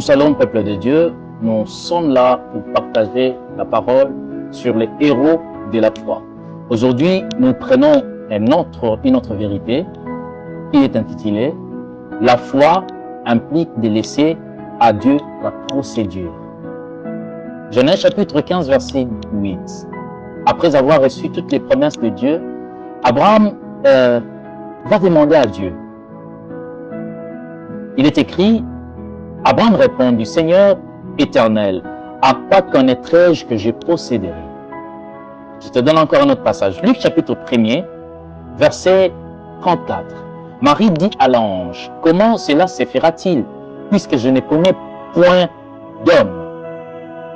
Shalom, peuple de Dieu. Nous sommes là pour partager la parole sur les héros de la foi. Aujourd'hui, nous prenons une autre vérité qui est intitulée « La foi implique de laisser à Dieu la procédure ». Genèse chapitre 15, verset 8. Après avoir reçu toutes les promesses de Dieu, Abraham va demander à Dieu. Il est écrit, Abraham répondit, Seigneur éternel, à quoi connaîtrai-je que je posséderai? Je te donne encore un autre passage. Luc chapitre 1er, verset 34. Marie dit à l'ange, comment cela se fera-t-il, puisque je ne connais point d'homme?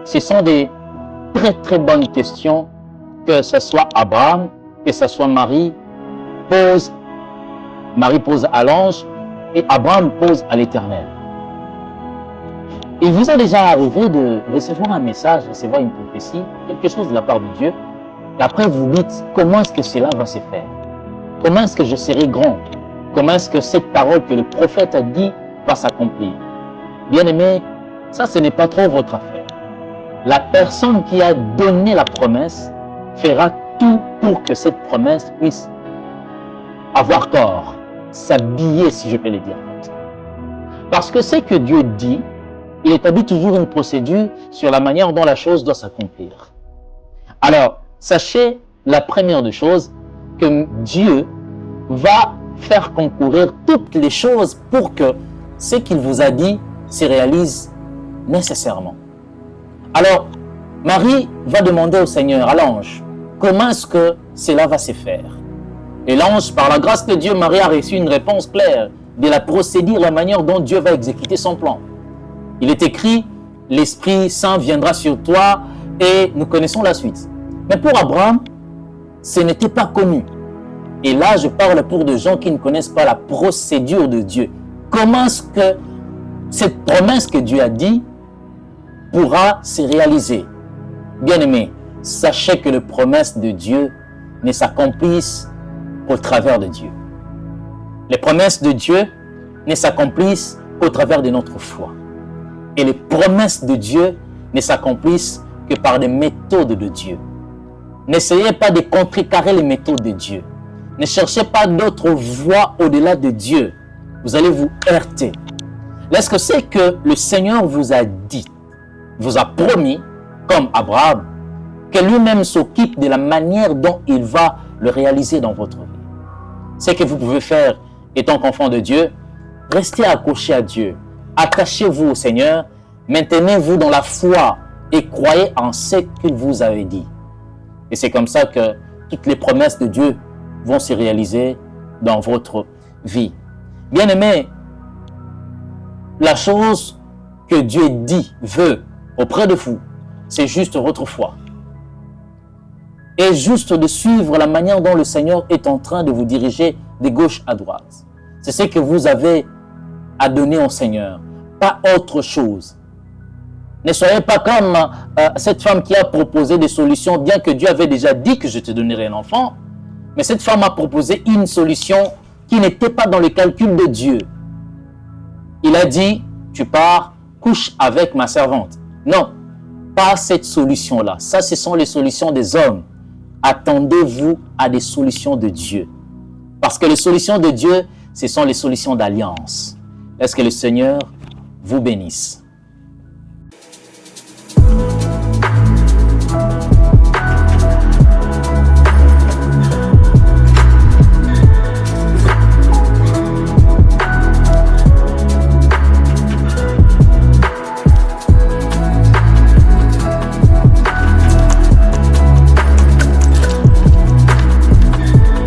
Ce sont des très bonnes questions que ce soit Abraham, que ce soit Marie pose à l'ange et Abraham pose à l'Éternel. Il vous est déjà arrivé de recevoir un message, recevoir une prophétie, quelque chose de la part de Dieu, et après vous dites comment est-ce que cela va se faire? Comment est-ce que je serai grand? Comment est-ce que cette parole que le prophète a dit va s'accomplir? Bien-aimé, ça ce n'est pas trop votre affaire. La personne qui a donné la promesse fera tout pour que cette promesse puisse avoir corps, s'habiller, si je peux le dire. Parce que ce que Dieu dit, il établit toujours une procédure sur la manière dont la chose doit s'accomplir. Alors, sachez la première des choses, que Dieu va faire concourir toutes les choses pour que ce qu'il vous a dit se réalise nécessairement. Alors, Marie va demander au Seigneur, à l'ange, comment est-ce que cela va se faire? Et l'ange, par la grâce de Dieu, Marie a reçu une réponse claire de la procédure, la manière dont Dieu va exécuter son plan. Il est écrit, l'Esprit Saint viendra sur toi et nous connaissons la suite. Mais pour Abraham, ce n'était pas connu. Et là, je parle pour des gens qui ne connaissent pas la procédure de Dieu. Comment est-ce que cette promesse que Dieu a dit pourra se réaliser? Bien-aimés, sachez que les promesses de Dieu ne s'accomplissent qu'au travers de Dieu. Les promesses de Dieu ne s'accomplissent qu'au travers de notre foi. Et les promesses de Dieu ne s'accomplissent que par des méthodes de Dieu. N'essayez pas de contrecarrer les méthodes de Dieu. Ne cherchez pas d'autres voies au-delà de Dieu. Vous allez vous heurter. Lorsque c'est que le Seigneur vous a dit, vous a promis, comme Abraham, que lui-même s'occupe de la manière dont il va le réaliser dans votre vie. Ce que vous pouvez faire, étant qu'enfant de Dieu, restez accroché à Dieu. Attachez-vous au Seigneur, maintenez-vous dans la foi et croyez en ce qu'il vous avait dit. Et c'est comme ça que toutes les promesses de Dieu vont se réaliser dans votre vie. Bien-aimés, la chose que Dieu dit, veut auprès de vous, c'est juste votre foi. Et juste de suivre la manière dont le Seigneur est en train de vous diriger de gauche à droite. C'est ce que vous avez à donner au Seigneur, pas autre chose. Ne soyez pas comme cette femme qui a proposé des solutions, bien que Dieu avait déjà dit que je te donnerai un enfant, mais cette femme a proposé une solution qui n'était pas dans le calcul de Dieu. Il a dit, tu pars, couche avec ma servante. Non, pas cette solution-là. Ça, ce sont les solutions des hommes. Attendez-vous à des solutions de Dieu. Parce que les solutions de Dieu, ce sont les solutions d'alliance. Est-ce que le Seigneur vous bénisse?